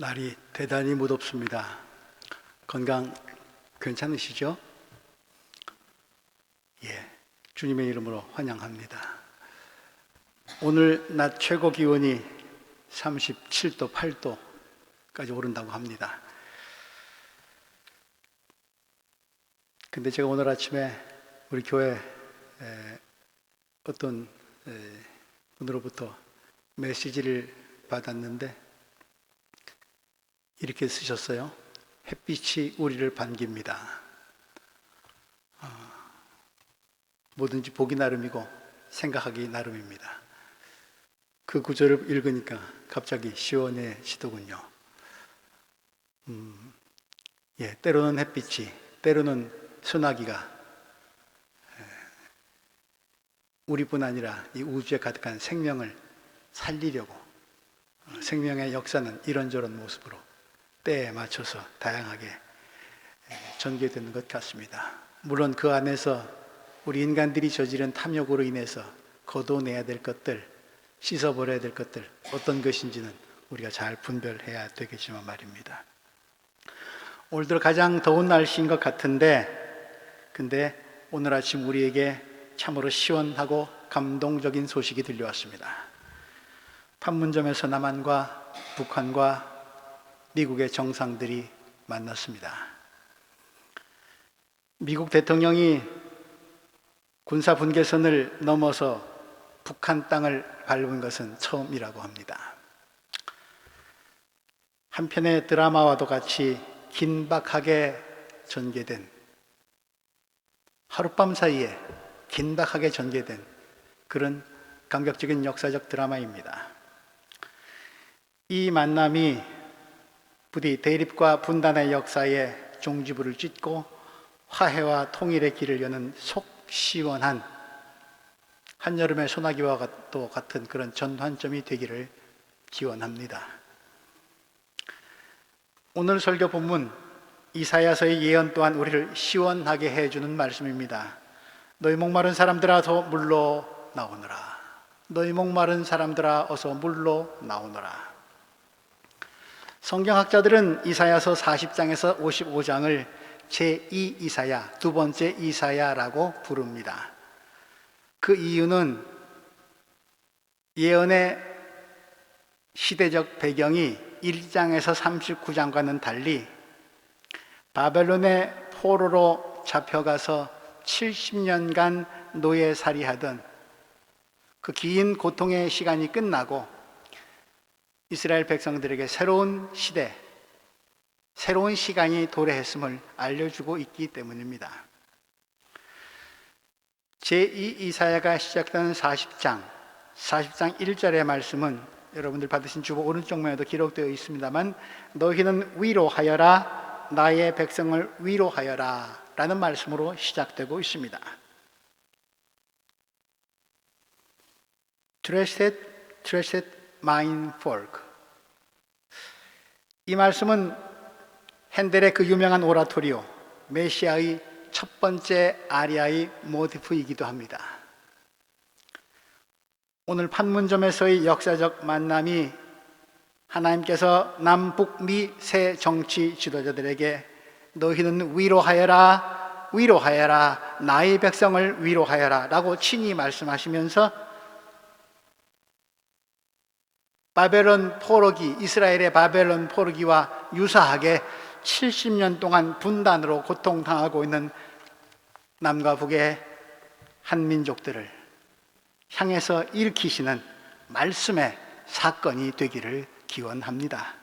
날이 대단히 무덥습니다. 건강 괜찮으시죠? 주님의 이름으로 환영합니다. 오늘 낮 최고 기온이 37도, 8도까지 오른다고 합니다. 근데 제가 오늘 아침에 우리 교회 어떤 분으로부터 메시지를 받았는데 이렇게 쓰셨어요. 햇빛이 우리를 반깁니다. 뭐든지 보기 나름이고 생각하기 나름입니다. 그 구절을 읽으니까 갑자기 시원해지더군요. 때로는 햇빛이, 때로는 소나기가 우리뿐 아니라 이 우주에 가득한 생명을 살리려고 생명의 역사는 이런저런 모습으로 때에 맞춰서 다양하게 전개되는 것 같습니다. 물론 그 안에서 우리 인간들이 저지른 탐욕으로 인해서 걷어내야 될 것들, 씻어버려야 될 것들 어떤 것인지는 우리가 잘 분별해야 되겠지만 말입니다. 올 들어 가장 더운 날씨인 것 같은데 근데 오늘 아침 우리에게 참으로 시원하고 감동적인 소식이 들려왔습니다. 판문점에서 남한과 북한과 미국의 정상들이 만났습니다. 미국 대통령이 군사 분계선을 넘어서 북한 땅을 밟은 것은 처음이라고 합니다. 한편의 드라마와도 같이 긴박하게 전개된, 하룻밤 사이에 긴박하게 전개된 그런 감격적인 역사적 드라마입니다. 이 만남이 부디 대립과 분단의 역사에 종지부를 찍고 화해와 통일의 길을 여는 속 시원한 한여름의 소나기와 같은 그런 전환점이 되기를 기원합니다. 오늘 설교 본문 이사야서의 예언 또한 우리를 시원하게 해주는 말씀입니다. 너희 목마른 사람들아 더 물러 나오너라. 너희 목마른 사람들아 어서 물러 나오너라. 성경학자들은 이사야서 40장에서 55장을 제2 이사야, 두 번째 이사야라고 부릅니다. 그 이유는 예언의 시대적 배경이 1장에서 39장과는 달리 바벨론의 포로로 잡혀가서 70년간 노예살이하던 그 긴 고통의 시간이 끝나고 이스라엘 백성들에게 새로운 시대, 새로운 시간이 도래했음을 알려주고 있기 때문입니다. 제2 이사야가 시작되는 40장 1절의 말씀은 여러분들 받으신 주보 오른쪽 면에도 기록되어 있습니다만 너희는 위로하여라, 나의 백성을 위로하여라 라는 말씀으로 시작되고 있습니다. Trusted mine folk. 이 말씀은 핸델의 그 유명한 오라토리오 메시아의 첫 번째 아리아의 모티프이기도 합니다. 오늘 판문점에서의 역사적 만남이 하나님께서 남북미 세 정치 지도자들에게 너희는 위로하여라, 위로하여라, 나의 백성을 위로하여라 라고 친히 말씀하시면서 바벨론 포로기, 이스라엘의 바벨론 포로기와 유사하게 70년 동안 분단으로 고통당하고 있는 남과 북의 한민족들을 향해서 일으키시는 말씀의 사건이 되기를 기원합니다.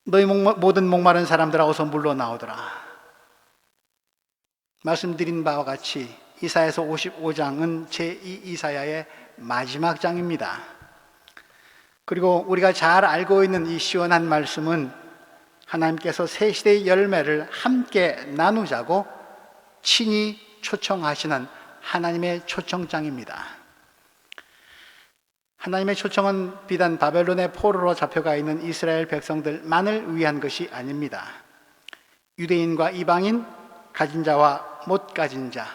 너희 모든 목마른 사람들아 어서 물러 나오더라. 말씀드린 바와 같이 이사야서 55장은 제2 이사야의 마지막 장입니다. 그리고 우리가 잘 알고 있는 이 시원한 말씀은 하나님께서 새 시대의 열매를 함께 나누자고 친히 초청하시는 하나님의 초청장입니다. 하나님의 초청은 비단 바벨론의 포로로 잡혀가 있는 이스라엘 백성들만을 위한 것이 아닙니다. 유대인과 이방인, 가진 자와 못 가진 자,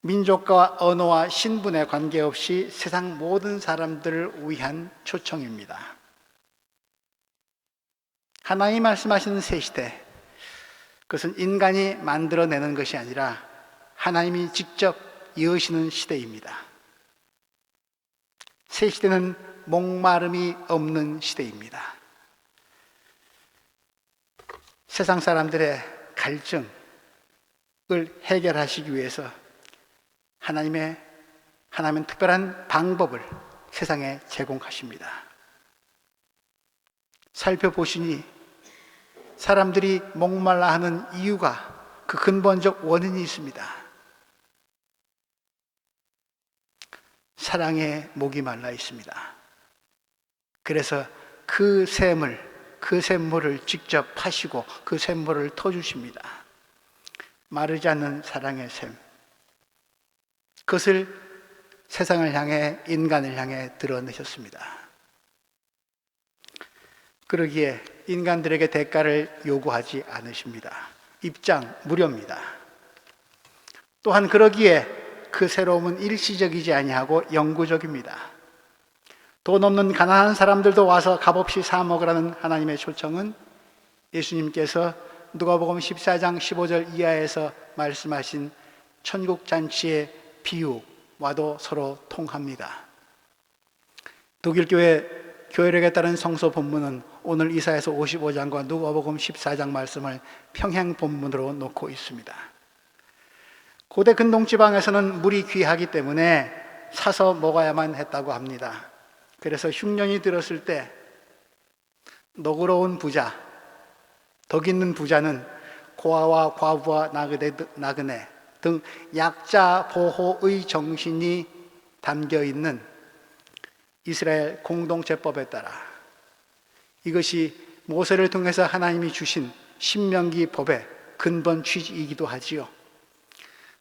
민족과 언어와 신분에 관계없이 세상 모든 사람들을 위한 초청입니다. 하나님이 말씀하시는 새 시대, 그것은 인간이 만들어내는 것이 아니라 하나님이 직접 여시는 시대입니다. 새 시대는 목마름이 없는 시대입니다. 세상 사람들의 갈증을 해결하시기 위해서 하나님은 특별한 방법을 세상에 제공하십니다. 살펴보시니 사람들이 목말라 하는 이유가, 그 근본적 원인이 있습니다. 사랑에 목이 말라 있습니다. 그래서 그 샘물을 직접 파시고 그 샘물을 터주십니다. 마르지 않는 사랑의 샘, 그것을 세상을 향해, 인간을 향해 드러내셨습니다. 그러기에 인간들에게 대가를 요구하지 않으십니다. 입장 무료입니다. 또한 그러기에 그 새로움은 일시적이지 아니하고 영구적입니다. 돈 없는 가난한 사람들도 와서 값없이 사 먹으라는 하나님의 초청은 예수님께서 누가복음 14장 15절 이하에서 말씀하신 천국잔치의 비유와도 서로 통합니다. 독일교회 교회력에 따른 성서 본문은 오늘 이사야서 55장과 누가복음 14장 말씀을 평행 본문으로 놓고 있습니다. 고대 근동지방에서는 물이 귀하기 때문에 사서 먹어야만 했다고 합니다. 그래서 흉년이 들었을 때 너그러운 부자, 덕 있는 부자는 고아와 과부와 나그네 등 약자 보호의 정신이 담겨 있는 이스라엘 공동체법에 따라, 이것이 모세를 통해서 하나님이 주신 신명기 법의 근본 취지이기도 하지요.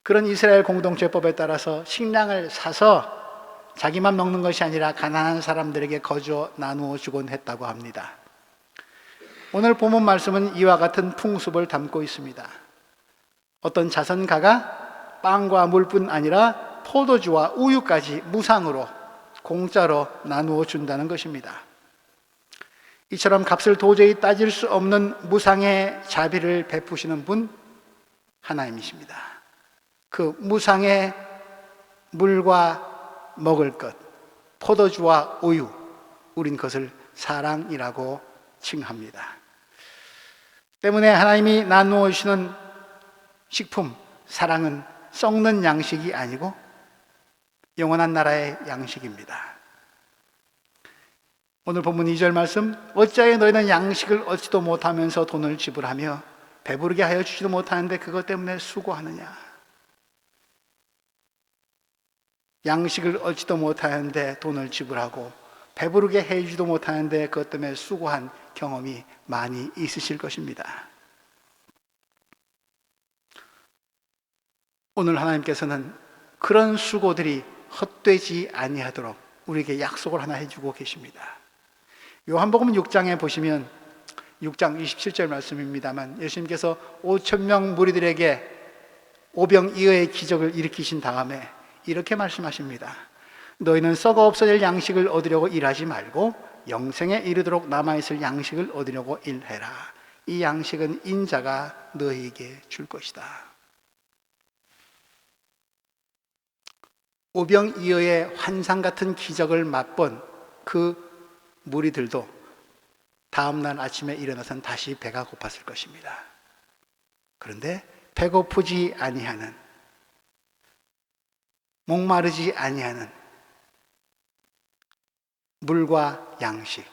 그런 이스라엘 공동체법에 따라서 식량을 사서 자기만 먹는 것이 아니라 가난한 사람들에게 거저 나누어 주곤 했다고 합니다. 오늘 본문 말씀은 이와 같은 풍습을 담고 있습니다. 어떤 자선가가 빵과 물뿐 아니라 포도주와 우유까지 무상으로, 공짜로 나누어 준다는 것입니다. 이처럼 값을 도저히 따질 수 없는 무상의 자비를 베푸시는 분, 하나님이십니다. 그 무상의 물과 먹을 것, 포도주와 우유, 우린 그것을 사랑이라고 칭합니다. 때문에 하나님이 나누어 주시는 식품, 사랑은 썩는 양식이 아니고 영원한 나라의 양식입니다. 오늘 본문 2절 말씀, 어찌하여 너희는 양식을 얻지도 못하면서 돈을 지불하며 배부르게 하여 주지도 못하는데 그것 때문에 수고하느냐. 양식을 얻지도 못하는데 돈을 지불하고 배부르게 해주지도 못하는데 그것 때문에 수고한 경험이 많이 있으실 것입니다. 오늘 하나님께서는 그런 수고들이 헛되지 아니하도록 우리에게 약속을 하나 해주고 계십니다. 요한복음 6장에 보시면 6장 27절 말씀입니다만, 예수님께서 5,000명 무리들에게 오병이어의 기적을 일으키신 다음에 이렇게 말씀하십니다. 너희는 썩어 없어질 양식을 얻으려고 일하지 말고 영생에 이르도록 남아있을 양식을 얻으려고 일해라. 이 양식은 인자가 너희에게 줄 것이다. 오병이어의 환상 같은 기적을 맛본 그 무리들도 다음날 아침에 일어나서는 다시 배가 고팠을 것입니다. 그런데 배고프지 아니하는, 목마르지 아니하는 물과 양식,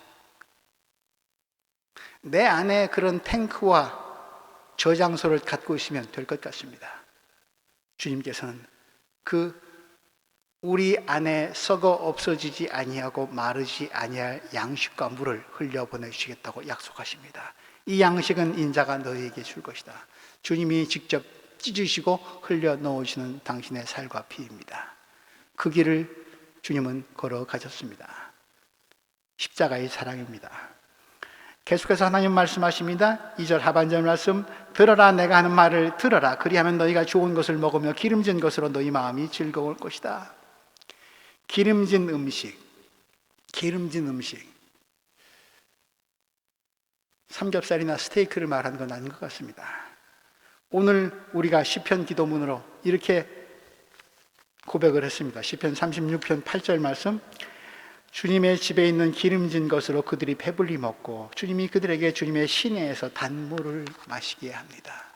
내 안에 그런 탱크와 저장소를 갖고 있으면 될 것 같습니다. 주님께서는 우리 안에 썩어 없어지지 아니하고 마르지 아니할 양식과 물을 흘려보내주시겠다고 약속하십니다. 이 양식은 인자가 너희에게 줄 것이다. 주님이 직접 찢으시고 흘려 넣으시는 당신의 살과 피입니다. 그 길을 주님은 걸어가셨습니다. 십자가의 사랑입니다. 계속해서 하나님 말씀하십니다. 2절 하반절 말씀, 들어라, 내가 하는 말을 들어라. 그리하면 너희가 좋은 것을 먹으며 기름진 것으로 너희 마음이 즐거울 것이다. 기름진 음식, 기름진 음식. 삼겹살이나 스테이크를 말하는 건 아닌 것 같습니다. 오늘 우리가 시편 기도문으로 이렇게 고백을 했습니다. 시편 36편 8절 말씀, 주님의 집에 있는 기름진 것으로 그들이 배불리 먹고 주님이 그들에게 주님의 시내에서 단물을 마시게 합니다.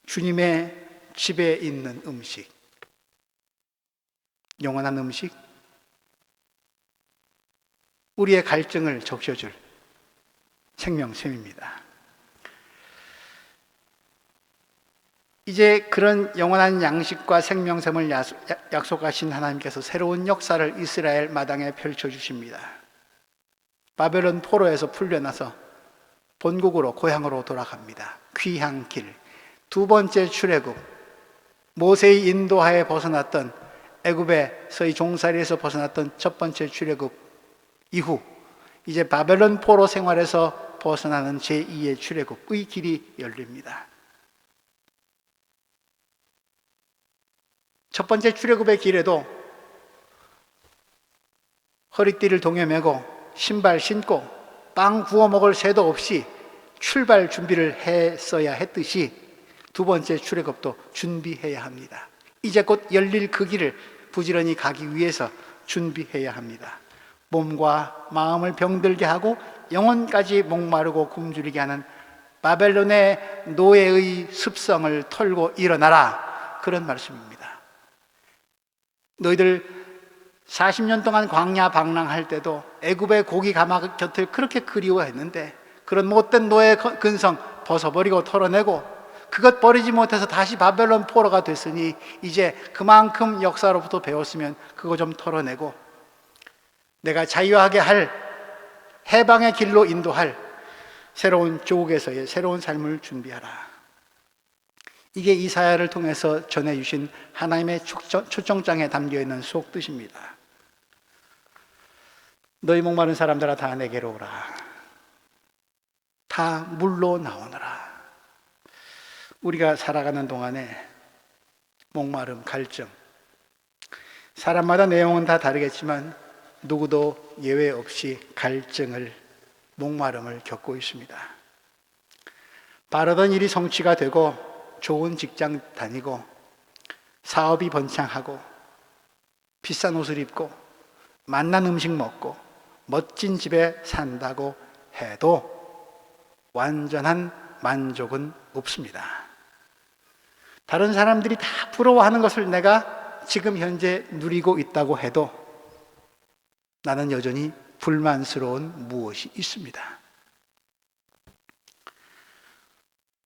주님의 집에 있는 음식, 영원한 음식, 우리의 갈증을 적셔줄 생명샘입니다. 이제 그런 영원한 양식과 생명샘을 약속하신 하나님께서 새로운 역사를 이스라엘 마당에 펼쳐주십니다. 바벨론 포로에서 풀려나서 본국으로 고향으로 돌아갑니다. 귀향 길, 두 번째 출애굽, 모세의 인도하에 벗어났던 애굽에서의 종살이에서 벗어났던 첫 번째 출애굽 이후 이제 바벨론 포로 생활에서 벗어나는 제2의 출애굽의 길이 열립니다. 첫 번째 출애굽의 길에도 허리띠를 동여매고 신발 신고 빵 구워 먹을 새도 없이 출발 준비를 했어야 했듯이 두 번째 출애굽도 준비해야 합니다. 이제 곧 열릴 그 길을 부지런히 가기 위해서 준비해야 합니다. 몸과 마음을 병들게 하고 영혼까지 목마르고 굶주리게 하는 바벨론의 노예의 습성을 털고 일어나라, 그런 말씀입니다. 너희들 40년 동안 광야 방랑할 때도 애굽의 고기 가마 곁을 그렇게 그리워했는데 그런 못된 노예 근성 벗어버리고 털어내고 그것 버리지 못해서 다시 바벨론 포로가 됐으니 이제 그만큼 역사로부터 배웠으면 그거 좀 털어내고 내가 자유하게 할, 해방의 길로 인도할 새로운 조국에서의 새로운 삶을 준비하라. 이게 이사야를 통해서 전해주신 하나님의 초청장에 담겨있는 속뜻입니다. 너희 목마른 사람들아 다 내게로 오라. 다 물로 나오너라. 우리가 살아가는 동안에 목마름, 갈증, 사람마다 내용은 다 다르겠지만 누구도 예외 없이 갈증을, 목마름을 겪고 있습니다. 바라던 일이 성취가 되고 좋은 직장 다니고 사업이 번창하고 비싼 옷을 입고 맛난 음식 먹고 멋진 집에 산다고 해도 완전한 만족은 없습니다. 다른 사람들이 다 부러워하는 것을 내가 지금 현재 누리고 있다고 해도 나는 여전히 불만스러운 무엇이 있습니다.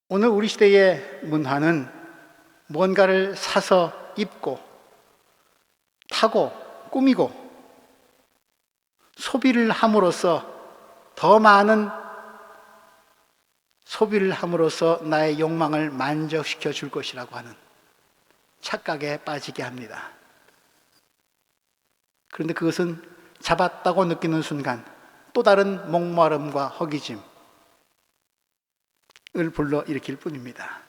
오늘 우리 시대의 문화는 뭔가를 사서 입고 타고 꾸미고 소비를 함으로써 더 많은 소비를 함으로써 나의 욕망을 만족시켜 줄 것이라고 하는 착각에 빠지게 합니다. 그런데 그것은 잡았다고 느끼는 순간 또 다른 목마름과 허기짐을 불러일으킬 뿐입니다.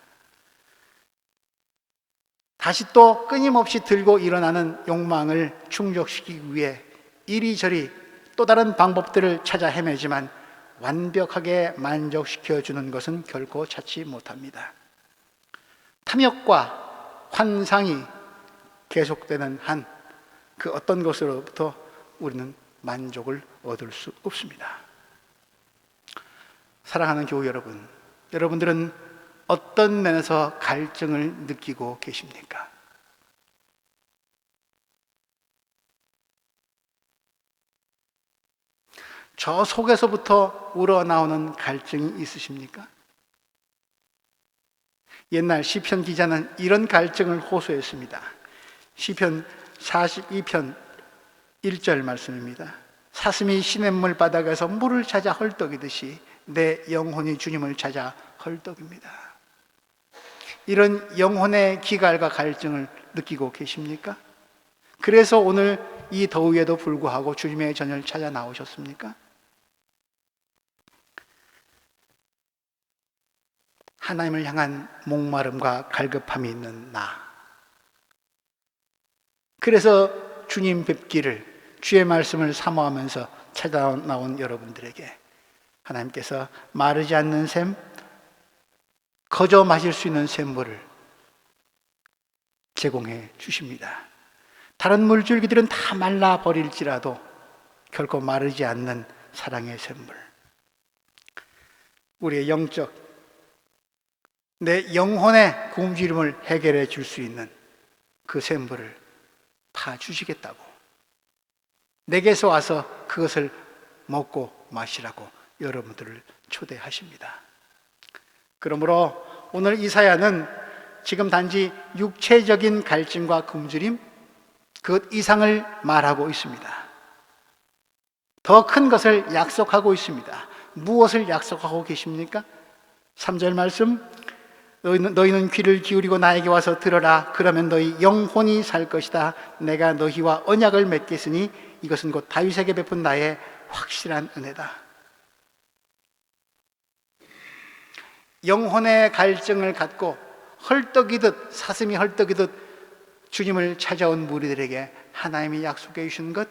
다시 또 끊임없이 들고 일어나는 욕망을 충족시키기 위해 이리저리 또 다른 방법들을 찾아 헤매지만 완벽하게 만족시켜주는 것은 결코 찾지 못합니다. 탐욕과 환상이 계속되는 한 그 어떤 것으로부터 우리는 만족을 얻을 수 없습니다. 사랑하는 교우 여러분, 여러분들은 어떤 면에서 갈증을 느끼고 계십니까? 저 속에서부터 우러나오는 갈증이 있으십니까? 옛날 시편 기자는 이런 갈증을 호소했습니다. 시편 42편 1절 말씀입니다. 사슴이 시냇물 바닥에서 물을 찾아 헐떡이듯이 내 영혼이 주님을 찾아 헐떡입니다. 이런 영혼의 기갈과 갈증을 느끼고 계십니까? 그래서 오늘 이 더위에도 불구하고 주님의 전을 찾아 나오셨습니까? 하나님을 향한 목마름과 갈급함이 있는 나. 그래서 주님 뵙기를, 주의 말씀을 사모하면서 찾아 나온 여러분들에게 하나님께서 마르지 않는 샘, 거저 마실 수 있는 샘물을 제공해 주십니다. 다른 물줄기들은 다 말라 버릴지라도 결코 마르지 않는 사랑의 샘물, 우리의 영적, 내 영혼의 굶주림을 해결해 줄 수 있는 그 샘물을 파 주시겠다고, 내게서 와서 그것을 먹고 마시라고 여러분들을 초대하십니다. 그러므로 오늘 이사야는 지금 단지 육체적인 갈증과 굶주림, 그 이상을 말하고 있습니다. 더 큰 것을 약속하고 있습니다. 무엇을 약속하고 계십니까? 3절 말씀, 너희는 귀를 기울이고 나에게 와서 들어라. 그러면 너희 영혼이 살 것이다. 내가 너희와 언약을 맺겠으니 이것은 곧 다윗에게 베푼 나의 확실한 은혜다. 영혼의 갈증을 갖고 헐떡이듯, 사슴이 헐떡이듯 주님을 찾아온 무리들에게 하나님이 약속해 주신 것,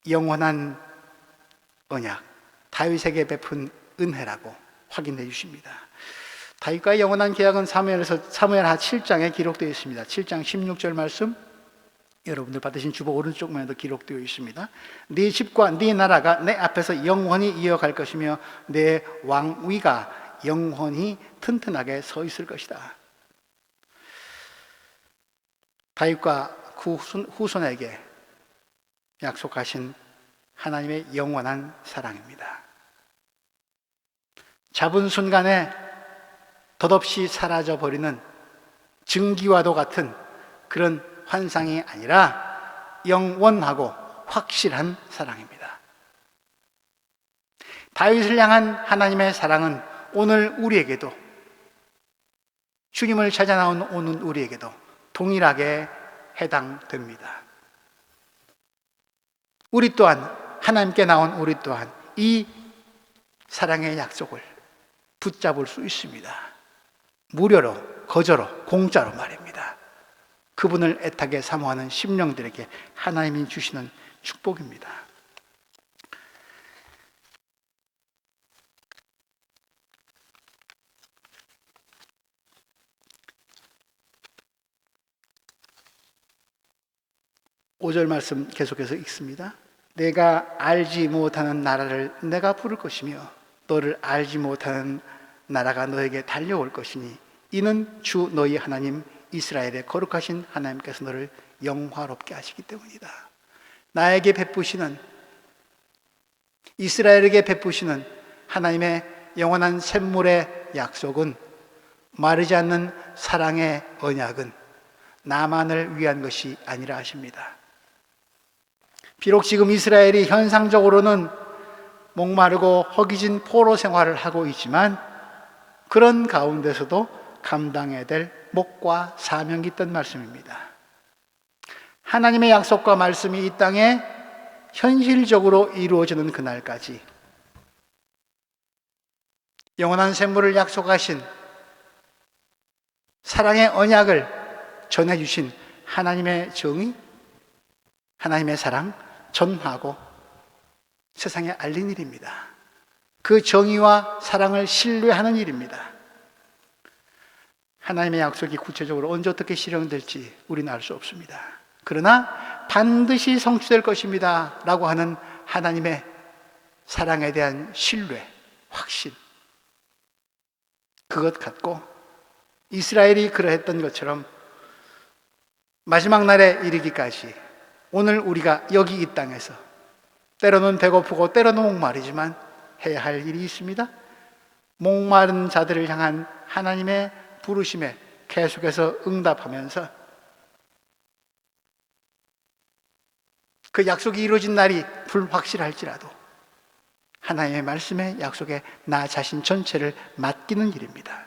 영원한 언약, 다윗에게 베푼 은혜라고 확인해 주십니다. 다윗과의 영원한 계약은 사무엘하 7장에 기록되어 있습니다. 7장 16절 말씀, 여러분들 받으신 주보 오른쪽면에도 기록되어 있습니다. 네 집과 네 나라가 내 앞에서 영원히 이어갈 것이며 내 왕위가 영원히 튼튼하게 서 있을 것이다. 다윗과 그 후손에게 약속하신 하나님의 영원한 사랑입니다. 잡은 순간에 덧없이 사라져버리는 증기와도 같은 그런 환상이 아니라 영원하고 확실한 사랑입니다. 다윗을 향한 하나님의 사랑은 오늘 우리에게도, 주님을 찾아 나온 오는 우리에게도 동일하게 해당됩니다. 우리 또한, 하나님께 나온 우리 또한 이 사랑의 약속을 붙잡을 수 있습니다. 무료로, 거저로, 공짜로 말입니다. 그분을 애타게 사모하는 심령들에게 하나님이 주시는 축복입니다. (5절) 말씀 계속해서 읽습니다. 내가 알지 못하는 나라를 내가 부를 것이며 너를 알지 못하는 나라가 너에게 달려올 것이니 이는 주 너희 하나님 이스라엘의 거룩하신 하나님께서 너를 영화롭게 하시기 때문이다. 나에게 베푸시는, 이스라엘에게 베푸시는 하나님의 영원한 샘물의 약속은, 마르지 않는 사랑의 언약은 나만을 위한 것이 아니라 하십니다. 비록 지금 이스라엘이 현상적으로는 목마르고 허기진 포로 생활을 하고 있지만 그런 가운데서도 감당해야 될 몫과 사명이 있던 말씀입니다. 하나님의 약속과 말씀이 이 땅에 현실적으로 이루어지는 그날까지 영원한 샘물을 약속하신, 사랑의 언약을 전해주신 하나님의 정의, 하나님의 사랑 전하고 세상에 알린 일입니다. 그 정의와 사랑을 신뢰하는 일입니다. 하나님의 약속이 구체적으로 언제 어떻게 실현될지 우리는 알 수 없습니다. 그러나 반드시 성취될 것입니다 라고 하는 하나님의 사랑에 대한 신뢰, 확신, 그것 갖고 이스라엘이 그러했던 것처럼 마지막 날에 이르기까지 오늘 우리가 여기 이 땅에서 때로는 배고프고 때로는 목마르지만 해야 할 일이 있습니다. 목마른 자들을 향한 하나님의 부르심에 계속해서 응답하면서 그 약속이 이루어진 날이 불확실할지라도 하나님의 말씀의 약속에 나 자신 전체를 맡기는 일입니다.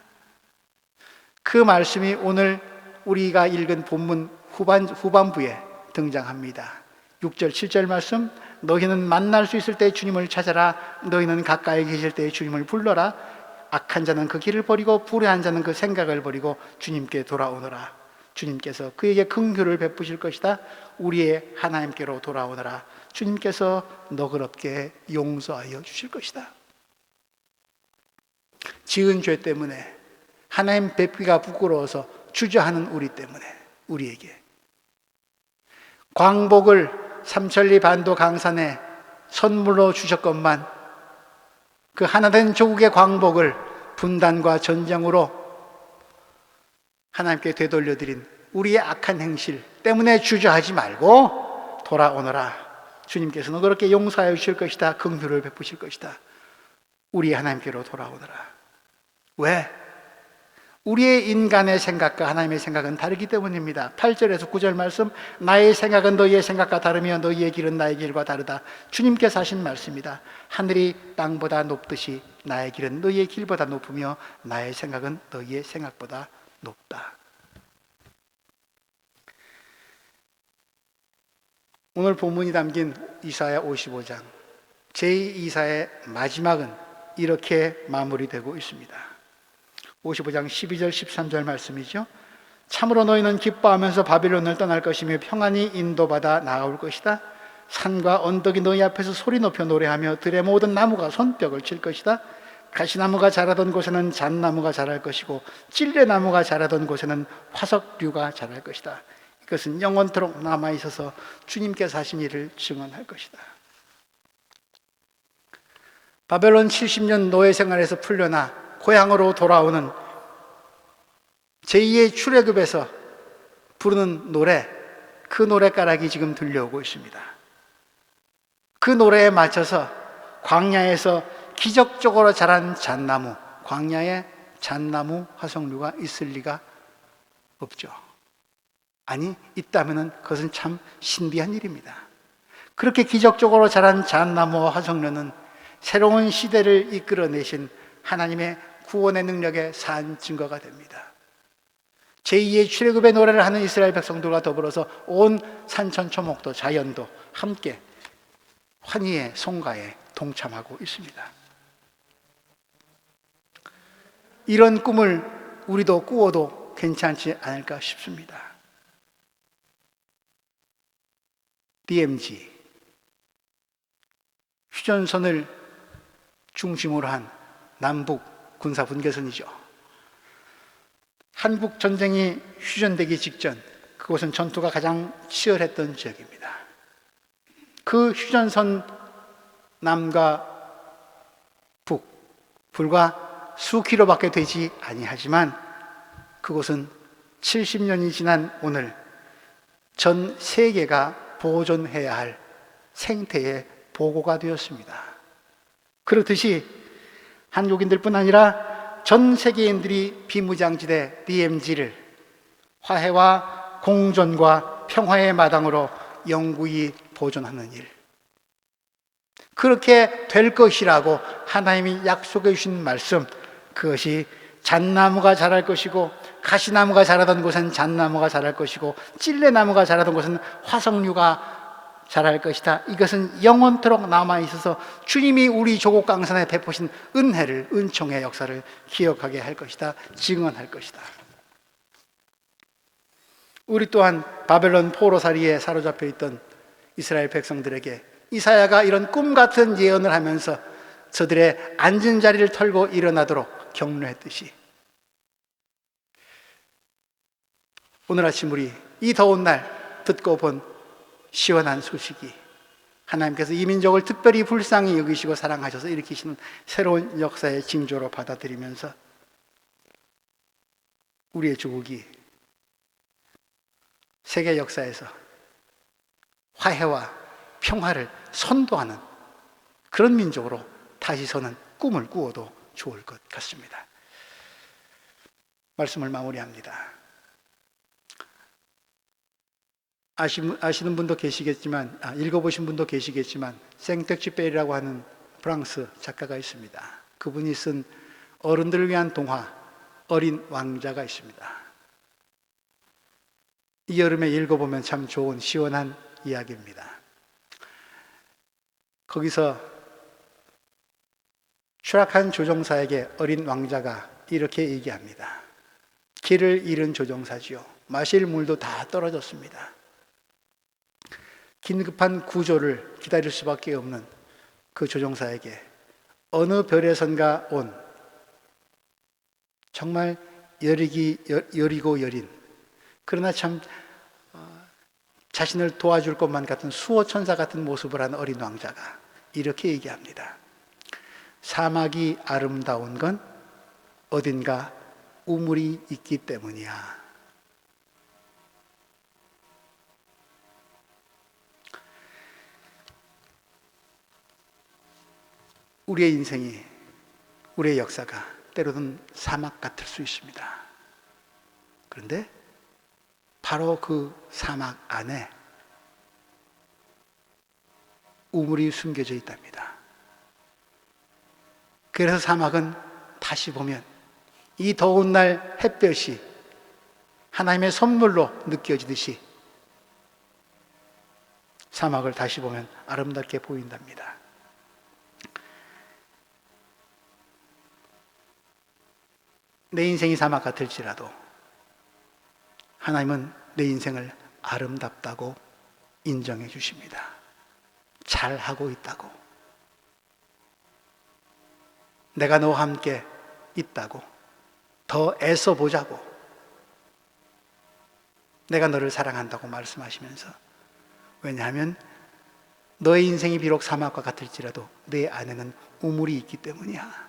그 말씀이 오늘 우리가 읽은 본문 후반부에 등장합니다. 6절, 7절 말씀, 너희는 만날 수 있을 때 주님을 찾아라. 너희는 가까이 계실 때 주님을 불러라. 악한 자는 그 길을 버리고 불의한 자는 그 생각을 버리고 주님께 돌아오너라. 주님께서 그에게 긍휼을 베푸실 것이다. 우리의 하나님께로 돌아오너라. 주님께서 너그럽게 용서하여 주실 것이다. 지은 죄 때문에, 하나님 뵙기가 부끄러워서 주저하는 우리 때문에, 우리에게 광복을 삼천리 반도 강산에 선물로 주셨건만 그 하나된 조국의 광복을 분단과 전쟁으로 하나님께 되돌려드린 우리의 악한 행실 때문에 주저하지 말고 돌아오너라. 주님께서는 그렇게 용서하여 주실 것이다. 긍휼을 베푸실 것이다. 우리 하나님께로 돌아오너라. 왜? 우리의 인간의 생각과 하나님의 생각은 다르기 때문입니다. 8절에서 9절 말씀, 나의 생각은 너희의 생각과 다르며 너희의 길은 나의 길과 다르다. 주님께서 하신 말씀입니다. 하늘이 땅보다 높듯이 나의 길은 너희의 길보다 높으며 나의 생각은 너희의 생각보다 높다. 오늘 본문이 담긴 이사야 55장 제2이사의 마지막은 이렇게 마무리되고 있습니다. 55장 12절 13절 말씀이죠. 참으로 너희는 기뻐하면서 바빌론을 떠날 것이며 평안히 인도받아 나아올 것이다. 산과 언덕이 너희 앞에서 소리 높여 노래하며 들의 모든 나무가 손뼉을 칠 것이다. 가시나무가 자라던 곳에는 잣나무가 자랄 것이고 찔레나무가 자라던 곳에는 화석류가 자랄 것이다. 이것은 영원토록 남아있어서 주님께서 하신 일을 증언할 것이다. 바벨론 70년 노예 생활에서 풀려나 고향으로 돌아오는 제2의 출애굽에서 부르는 노래, 그 노래가락이 지금 들려오고 있습니다. 그 노래에 맞춰서 광야에서 기적적으로 자란 잣나무, 광야에 잣나무 화석류가 있을 리가 없죠. 아니, 있다면 그것은 참 신비한 일입니다. 그렇게 기적적으로 자란 잣나무와 화석류는 새로운 시대를 이끌어내신 하나님의 구원의 능력의 산 증거가 됩니다. 제2의 출애굽의 노래를 하는 이스라엘 백성들과 더불어서 온 산천초목도 자연도 함께 환희의 송가에 동참하고 있습니다. 이런 꿈을 우리도 꾸어도 괜찮지 않을까 싶습니다. DMZ, 휴전선을 중심으로 한 남북 군사 분계선이죠. 한국 전쟁이 휴전되기 직전 그곳은 전투가 가장 치열했던 지역입니다. 그 휴전선 남과 북 불과 수 킬로밖에 되지 아니하지만 그곳은 70년이 지난 오늘 전 세계가 보존해야 할 생태의 보고가 되었습니다. 그렇듯이 한국인들뿐 아니라 전 세계인들이 비무장지대 DMZ를 화해와 공존과 평화의 마당으로 영구히 보존하는 일, 그렇게 될 것이라고 하나님이 약속해 주신 말씀, 그것이 잣나무가 자랄 것이고 가시나무가 자라던 곳은 잣나무가 자랄 것이고 찔레나무가 자라던 곳은 화석류가 자랄 것이다. 이것은 영원토록 남아있어서 주님이 우리 조국 강산에 베푸신 은혜를, 은총의 역사를 기억하게 할 것이다. 증언할 것이다. 우리 또한 바벨론 포로살이에 사로잡혀 있던 이스라엘 백성들에게 이사야가 이런 꿈 같은 예언을 하면서 저들의 앉은 자리를 털고 일어나도록 격려했듯이 오늘 아침 우리 이 더운 날 듣고 본 시원한 소식이 하나님께서 이 민족을 특별히 불쌍히 여기시고 사랑하셔서 일으키시는 새로운 역사의 징조로 받아들이면서 우리의 조국이 세계 역사에서 화해와 평화를 선도하는 그런 민족으로 다시 서는 꿈을 꾸어도 좋을 것 같습니다. 말씀을 마무리합니다. 아시는 분도 계시겠지만, 읽어보신 분도 계시겠지만 생텍쥐페리라고 하는 프랑스 작가가 있습니다. 그분이 쓴 어른들을 위한 동화 어린 왕자가 있습니다. 이 여름에 읽어보면 참 좋은 시원한 이야기입니다. 거기서 추락한 조종사에게 어린 왕자가 이렇게 얘기합니다. 길을 잃은 조종사지요. 마실 물도 다 떨어졌습니다. 긴급한 구조를 기다릴 수밖에 없는 그 조종사에게 어느 별에선가 온 정말 여리고 여린, 그러나 참 자신을 도와줄 것만 같은 수호천사 같은 모습을 한 어린 왕자가 이렇게 얘기합니다. 사막이 아름다운 건 어딘가 우물이 있기 때문이야. 우리의 인생이, 우리의 역사가 때로는 사막 같을 수 있습니다. 그런데 바로 그 사막 안에 우물이 숨겨져 있답니다. 그래서 사막은 다시 보면 이 더운 날 햇볕이 하나님의 선물로 느껴지듯이 사막을 다시 보면 아름답게 보인답니다. 내 인생이 사막 같을지라도 하나님은 내 인생을 아름답다고 인정해 주십니다. 잘하고 있다고, 내가 너와 함께 있다고, 더 애써 보자고, 내가 너를 사랑한다고 말씀하시면서, 왜냐하면 너의 인생이 비록 사막과 같을지라도 내 안에는 우물이 있기 때문이야.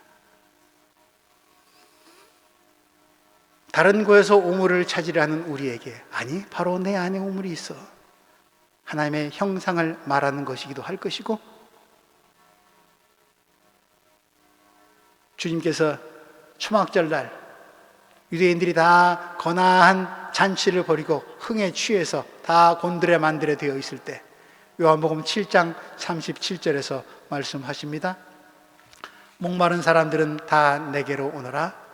다른 곳에서 우물을 찾으려는 우리에게, 아니 바로 내 안에 우물이 있어, 하나님의 형상을 말하는 것이기도 할 것이고, 주님께서 초막절날 유대인들이 다 거나한 잔치를 벌이고 흥에 취해서 다 곤드레 만드레 되어 있을 때 요한복음 7장 37절에서 말씀하십니다. 목마른 사람들은 다 내게로 오너라.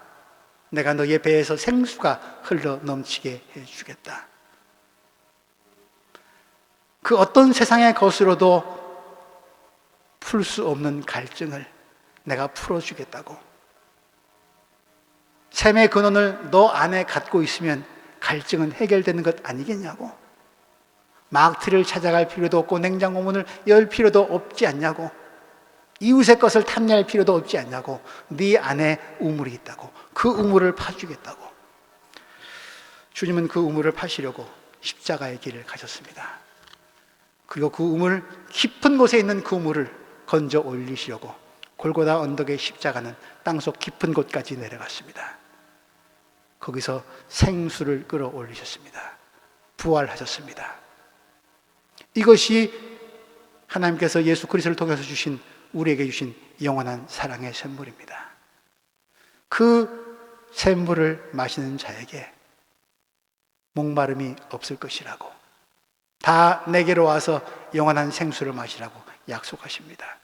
내가 너의 배에서 생수가 흘러 넘치게 해주겠다. 그 어떤 세상의 것으로도 풀 수 없는 갈증을 내가 풀어주겠다고. 샘의 근원을 너 안에 갖고 있으면 갈증은 해결되는 것 아니겠냐고. 마트를 찾아갈 필요도 없고 냉장고 문을 열 필요도 없지 않냐고. 이웃의 것을 탐낼 필요도 없지 않냐고. 네 안에 우물이 있다고. 그 우물을 파주겠다고. 주님은 그 우물을 파시려고 십자가의 길을 가셨습니다. 그리고 그 우물, 깊은 곳에 있는 그 우물을 건져 올리시려고 골고다 언덕의 십자가는 땅속 깊은 곳까지 내려갔습니다. 거기서 생수를 끌어올리셨습니다. 부활하셨습니다. 이것이 하나님께서 예수 그리스도를 통해서 주신, 우리에게 주신 영원한 사랑의 샘물입니다. 그 샘물을 마시는 자에게 목마름이 없을 것이라고, 다 내게로 와서 영원한 생수를 마시라고 약속하십니다.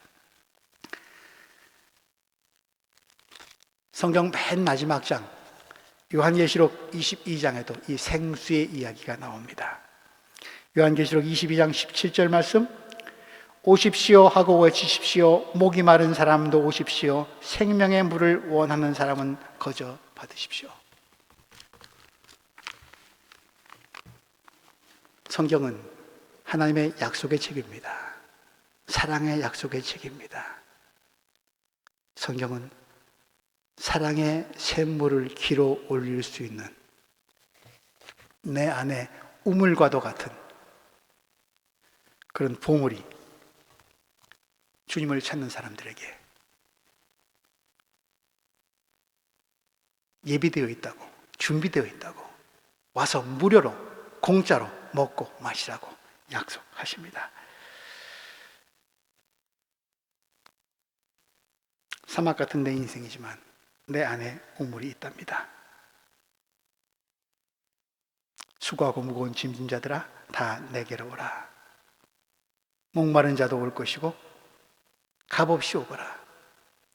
성경 맨 마지막 장 요한계시록 22장에도 이 생수의 이야기가 나옵니다. 요한계시록 22장 17절 말씀, 오십시오 하고 외치십시오. 목이 마른 사람도 오십시오. 생명의 물을 원하는 사람은 거저 받으십시오. 성경은 하나님의 약속의 책입니다. 사랑의 약속의 책입니다. 성경은 사랑의 샘물을 길어 올릴 수 있는 내 안에 우물과도 같은 그런 보물이 주님을 찾는 사람들에게 예비되어 있다고, 준비되어 있다고, 와서 무료로 공짜로 먹고 마시라고 약속하십니다. 사막 같은 내 인생이지만 내 안에 우물이 있답니다. 수고하고 무거운 짐진 자들아 다 내게로 오라. 목마른 자도 올 것이고 값없이 오거라.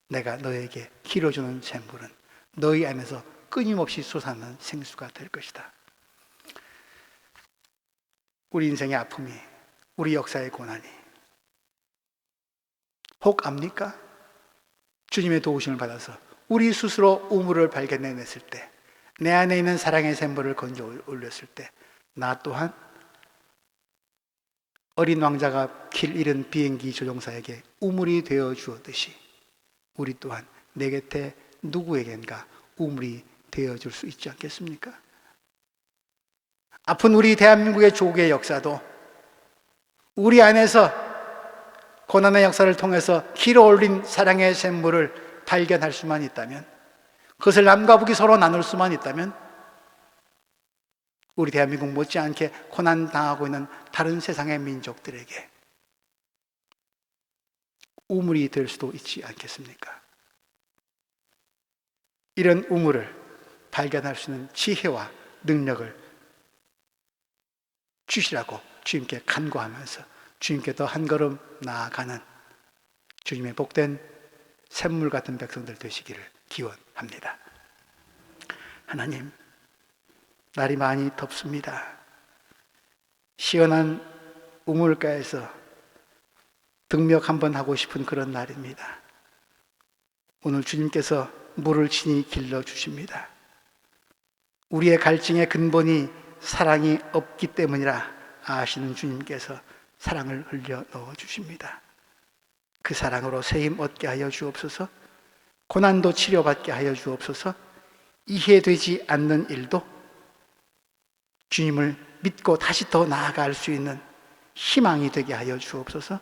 내가 너에게 길어주는 샘물은 너희 안에서 끊임없이 솟아나는 생수가 될 것이다. 우리 인생의 아픔이, 우리 역사의 고난이 혹 압니까? 주님의 도우심을 받아서 우리 스스로 우물을 발견해냈을 때, 내 안에 있는 사랑의 샘물을 건져 올렸을 때, 나 또한 어린 왕자가 길 잃은 비행기 조종사에게 우물이 되어 주었듯이 우리 또한 내 곁에 누구에겐가 우물이 되어줄 수 있지 않겠습니까? 아픈 우리 대한민국의 조국의 역사도 우리 안에서 고난의 역사를 통해서 길어올린 사랑의 샘물을 발견할 수만 있다면, 그것을 남과 북이 서로 나눌 수만 있다면, 우리 대한민국 못지않게 고난당하고 있는 다른 세상의 민족들에게 우물이 될 수도 있지 않겠습니까? 이런 우물을 발견할 수 있는 지혜와 능력을 주시라고 주님께 간구하면서 주님께 더 한 걸음 나아가는 주님의 복된 샘물 같은 백성들 되시기를 기원합니다. 하나님, 날이 많이 덥습니다. 시원한 우물가에서 등력 한번 하고 싶은 그런 날입니다. 오늘 주님께서 물을 친히 길러주십니다. 우리의 갈증의 근본이 사랑이 없기 때문이라 아시는 주님께서 사랑을 흘려 넣어주십니다. 그 사랑으로 세임 얻게 하여 주옵소서. 고난도 치료받게 하여 주옵소서. 이해되지 않는 일도 주님을 믿고 다시 더 나아갈 수 있는 희망이 되게 하여 주옵소서.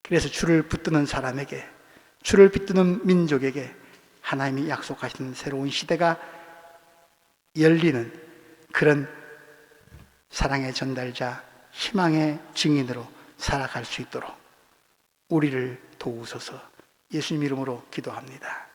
그래서 주를 붙드는 사람에게, 주를 붙드는 민족에게 하나님이 약속하신 새로운 시대가 열리는 그런 사랑의 전달자, 희망의 증인으로 살아갈 수 있도록 우리를 도우소서. 예수님 이름으로 기도합니다.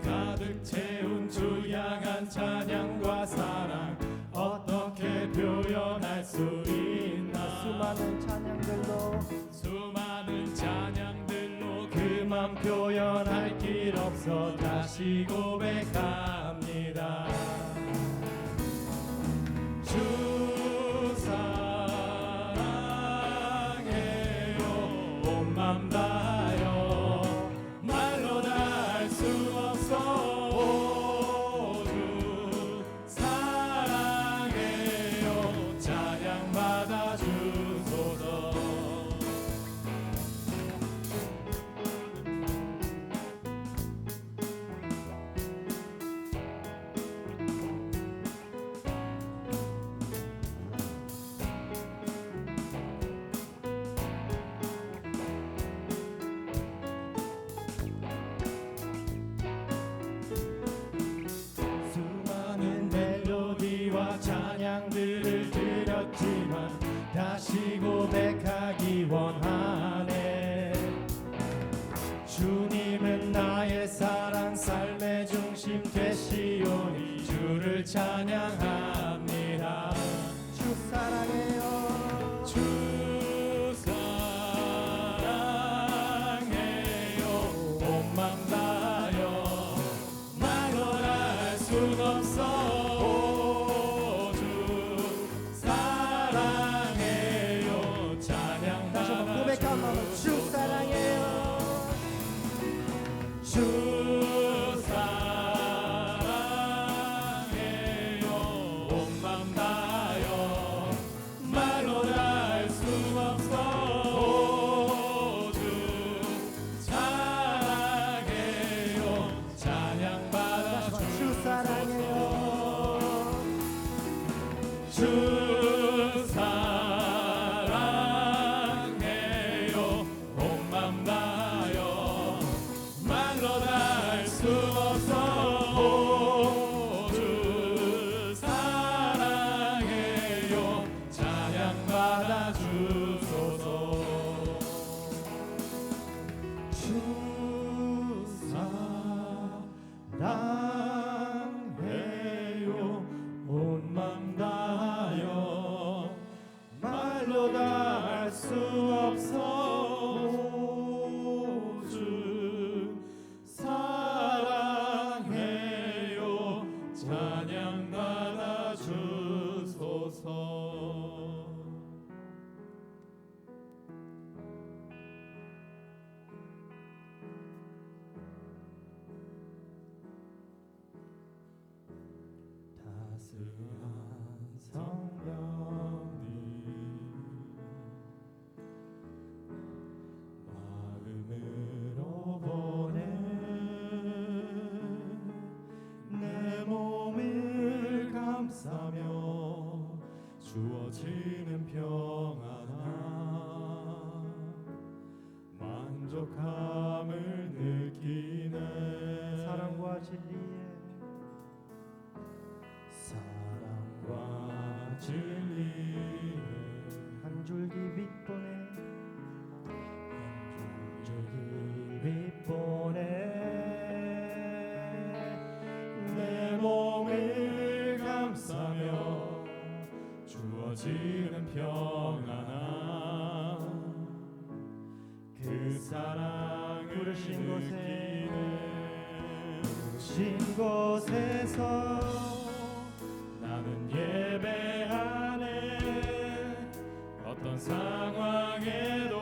가득 채운 주 향한 찬양과 사랑 어떻게 표현할 수 있나. 수많은 찬양들로 그만 표현할 길 없어 다시 고백합니다. 주 사랑해요 온 맘 다하여 말로 다 할 수 없어. 오 주 사랑해요 찬양 받아 주소서. 수많은 멜로디와 찬양들을 드렸지만 다시 고백하기 원하네. 주님은 나의 사랑 삶의 중심 되시오니 주를 찬양합니다. 주 사랑해요 주 사랑해요 온 맘 다하여 말로 다 할 순 없어. 오 주 사랑해요 찬양 다시 한번 고백한 마음으로 주 사랑해요 주 사랑해요 온 맘 다하여 말로 다 할 수 없어. 오 주 사랑해요 찬양 받아 주 사랑해요 주 사랑해요 온 맘 다하여 말로 다 할 수 없어. 오 주 사랑해요 찬양 받아 주소서. 주 사랑해요 온 맘 다하여 말로 다 할 수 없어. 오 주 사랑해요 찬양 받아 주소서. 따스한 성령님 마음으로 보내 내 몸을 감싸며 주어지는 평안함 만족함을 느끼네. 사랑과 진리에 사랑과 진리에 한 줄기 빛 보내 한 줄기 빛 보내 내 몸을 감싸며 주어지는 평안함 그 사랑을 부르신 곳에 느끼네. 신 곳에서 나는 예배하네. 어떤 상황에도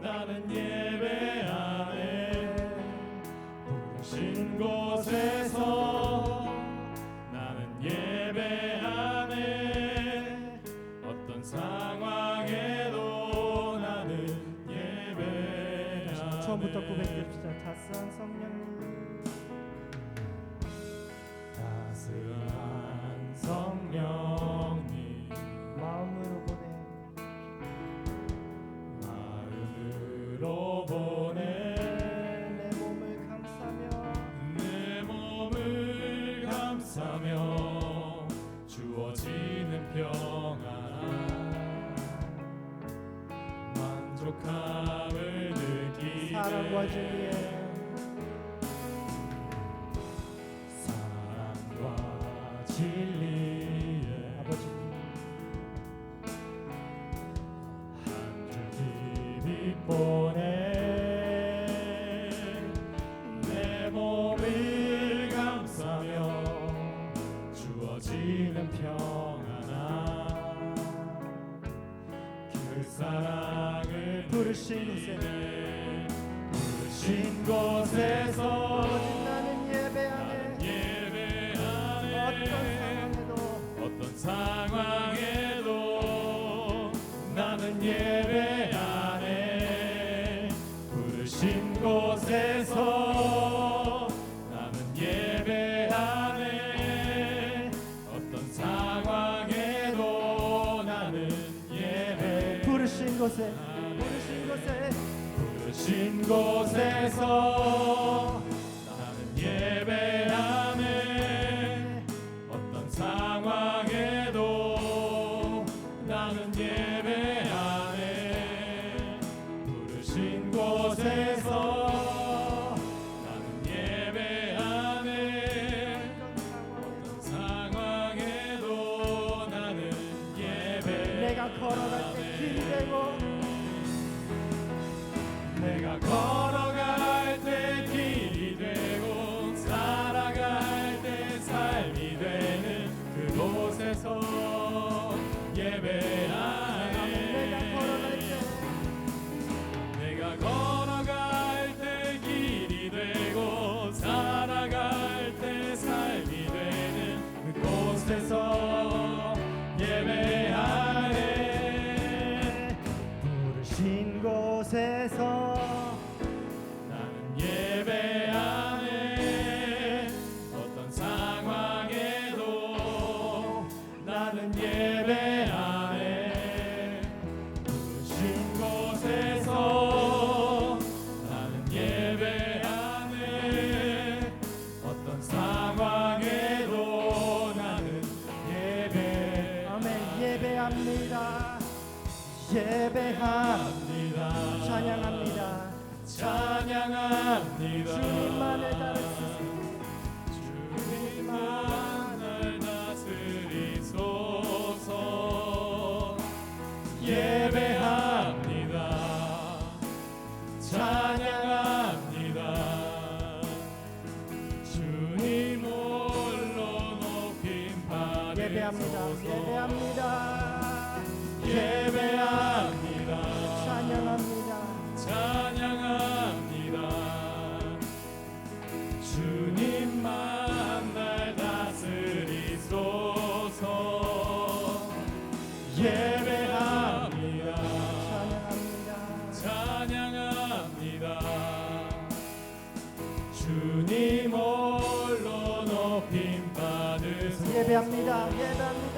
나는 예배하네. 부르신 곳에서 나는 예배하네. 어떤 상황에도 나는 예배하네. 처음부터 고백합시다. 따스한 성령님 따스한 성령님 마음으로 보내 마음으로 보내 내 몸을 감싸며 내 몸을 감싸며 주어지는 평안함 만족함을 느끼네. 도와주기에 사랑과 진리에 아버지 한 줄기 빛 보내 내 몸을 감싸며 주어지는 평안아 그 사랑을 부르신 곳에 부르신 곳에서 나는 예배하네 예배하네 어떤 어떤 상황에도 나는 예배하네 부르신 곳에서 나는 예배하네 어떤 상황에도 나는 예배 부르신 곳에 부르신 곳에서 나는 예배하네 어떤 상황에도 나는 예배하네 부르신 곳에서 나는 예배하네 어떤 상황에도 나는 예배하네 내가 걸어갈 때 길이 되고 내가 걸어갈 때 길이 되고 살아갈 때 삶이 되는 그곳에서 예배하네 내가 걸어갈 때 길이 되고 살아갈 때 삶이 되는 그곳에서 예배하네 부르신 곳에서 나는 예배하네 어떤 상황에도 나는 예배하네 부르신 곳에서 나는 예배하네 어떤 상황에도 나는 예배 아멘 예배합니다 예배합니다 찬양합니다 찬양합니다 주님만을 따르시소 주님만 날 다스리소서 예배합니다 찬양합니다 주님 홀로 높임 예배합니다 받으소서 예배합니다 예배합니다 찬양합니다 찬양합니다 주님만 날 다스리소서 예배합니다 찬양합니다 찬양합니다 주님 홀로 높임 받으소서 예배합니다